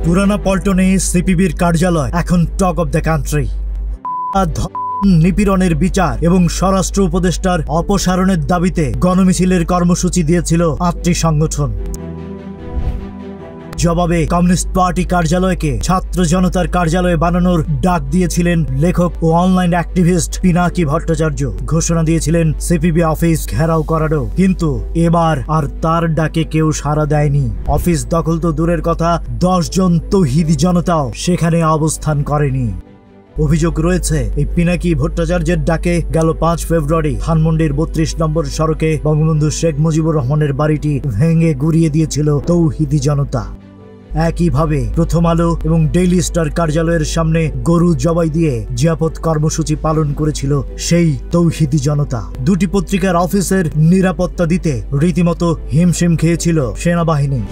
পুরানা পল্টনে সিপিবির কার্যালয় এখন টক অব দ্য কান্ট্রি। নিপীড়নের বিচার এবং স্বরাষ্ট্র উপদেষ্টার অপসারণের দাবিতে গণমিছিলের কর্মসূচি দিয়েছিল ৮টি সংগঠন। জবাবে কমিউনিস্ট পার্টি কার্যালয়কে ছাত্র জনতার কার্যালয়ে বানানোর ডাক দিয়েছিলেন লেখক ও অনলাইন অ্যাক্টিভিস্ট পিনাকি ভট্টাচার্য। ঘোষণা দিয়েছিলেন সিপিবি অফিস ঘেরাও করারও। কিন্তু এবার আর তার ডাকে কেউ সাড়া দেয়নি। অফিস দখল তো দূরের কথা, ১০ জন তৌহিদি জনতাও সেখানে অবস্থান করেনি। অভিযোগ রয়েছে এই পিনাকি ভট্টাচার্যের ডাকে গেল ৫ ফেব্রুয়ারি ধানমন্ডির ৩২ নম্বর সড়কে বঙ্গবন্ধু শেখ মুজিবুর রহমানের বাড়িটি ভেঙে গুড়িয়ে দিয়েছিল তৌহিদি জনতা। একইভাবে প্রথম আলো এবং ডেইলি স্টার কার্যালয়ের সামনে গরু জবাই দিয়ে জিয়াপত কর্মসূচি পালন করেছিল সেই তৌহিদি জনতা। দুটি পত্রিকার অফিসের নিরাপত্তা দিতে রীতিমতো হিমশিম খেয়েছিল সেনাবাহিনী।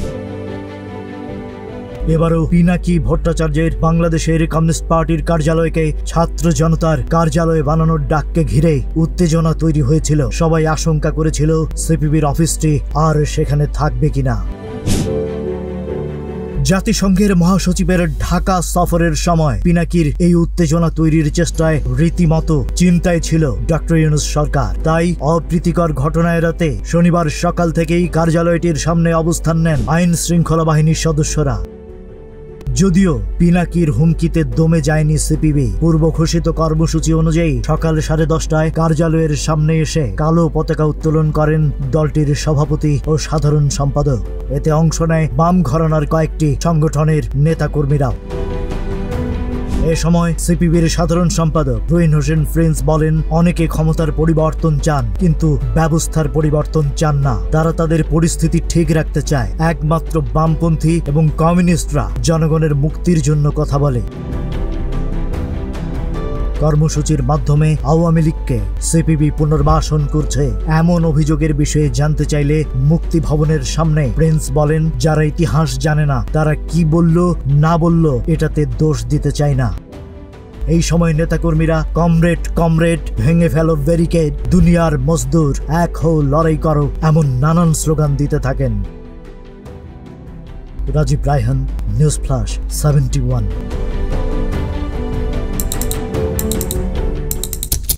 এবারও পিনাকি ভট্টাচার্যের বাংলাদেশের কমিউনিস্ট পার্টির কার্যালয়কে ছাত্র জনতার কার্যালয়ে বানানোর ডাককে ঘিরে উত্তেজনা তৈরি হয়েছিল। সবাই আশঙ্কা করেছিল সিপিবির অফিসটি আর সেখানে থাকবে কিনা। জাতিসংঘের মহাসচিবের ঢাকা সফরের সময় পিনাকির এই উত্তেজনা তৈরির চেষ্টায় রীতিমতো চিন্তায় ছিল ডক্টর ইউনূস সরকার। তাই অপ্রীতিকর ঘটনা এড়াতে শনিবার সকাল থেকেই কার্যালয়টির সামনে অবস্থান নেন আইন শৃঙ্খলা বাহিনীর সদস্যরা। যদিও পিনাকির হুমকিতে দমে যায়নি সিপিবি। পূর্ব ঘোষিত কর্মসূচি অনুযায়ী সকাল 10:30টায় কার্যালয়ের সামনে এসে কালো পতাকা উত্তোলন করেন দলটির সভাপতি ও সাধারণ সম্পাদক। এতে অংশ নেয় বাম ঘরানার কয়েকটি সংগঠনের নেতাকর্মীরাও। এ সময় সিপিবির সাধারণ সম্পাদক রুইন হোসেন প্রিন্স বলেন, অনেকে ক্ষমতার পরিবর্তন চান কিন্তু ব্যবস্থার পরিবর্তন চান না। তারা তাদের পরিস্থিতি ঠিক রাখতে চায়। একমাত্র বামপন্থী এবং কমিউনিস্টরা জনগণের মুক্তির জন্য কথা বলে। কর্মসূচির মাধ্যমে আওয়ামী লীগকে সিপিবি পুনর্বাসন করছে এমন অভিযোগের বিষয়ে জানতে চাইলে মুক্তি ভবনের সামনে প্রিন্স বলেন, যারা ইতিহাস জানে না তারা কি বলল না বলল এটাতে দোষ দিতে চায় না। এই সময় নেতাকর্মীরা কমরেড কমরেড, ভেঙে ফেলো ব্যারিকেড, দুনিয়ার মজদুর এক হও, লড়াই করো এমন নানান স্লোগান দিতে থাকেন। Rajib Raihan, news flash 71।